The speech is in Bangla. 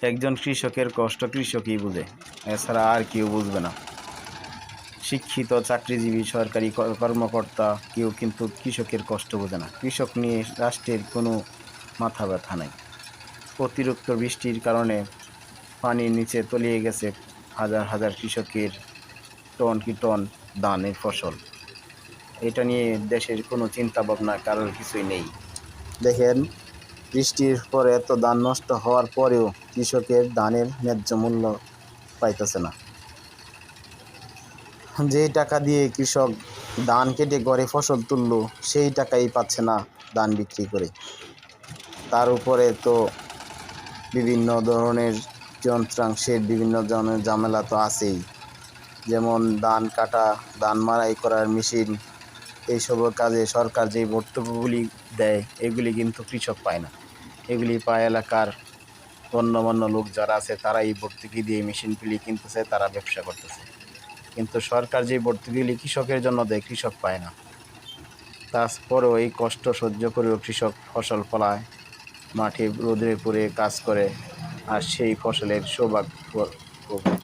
একজন কৃষকের কষ্ট কৃষকই বুঝে, এছাড়া আর কেউ বুঝবে না। শিক্ষিত চাকরিজীবী সরকারি কর্মকর্তা কেউ কিন্তু কৃষকের কষ্ট বোঝে না। কৃষক নিয়ে রাষ্ট্রের কোনো মাথা ব্যথা নাই। অতিরিক্ত বৃষ্টির কারণে পানির নিচে তলিয়ে গেছে হাজার হাজার কৃষকের টন কি টন ধানের ফসল। এটা নিয়ে দেশের কোনো চিন্তা ভাবনা কারোর কিছুই নেই। দেখেন, বৃষ্টির পরে এত ধান নষ্ট হওয়ার পরেও কৃষকের ধানের ন্যায্য মূল্য পাইতেছে না। যে টাকা দিয়ে কৃষক ধান কেটে ঘরে ফসল তুললো, সেই টাকাই পাচ্ছে না ধান বিক্রি করে। তার উপরে তো বিভিন্ন ধরনের যন্ত্রাংশের বিভিন্ন ধরনের ঝামেলা তো আছেই, যেমন ধান কাটা, ধান মাড়াই করার মেশিন। এইসবের কাজে সরকার যে ভর্তুকিগুলি দেয়, এগুলি কিন্তু কৃষক পায় না। এগুলি পায় এলাকার গণ্যমান্য লোক যারা আছে, তারা এই ভর্তুকি দিয়ে মেশিনগুলি কিনতেছে, তারা ব্যবসা করতেছে। কিন্তু সরকার যে ভর্তুকিগুলি কৃষকের জন্য দেয়, কৃষক পায় না। তারপরেও এই কষ্ট সহ্য করেও কৃষক ফসল ফলায়, মাঠে রোদে পুড়ে কাজ করে, আর সেই ফসলের সৌভাগ্য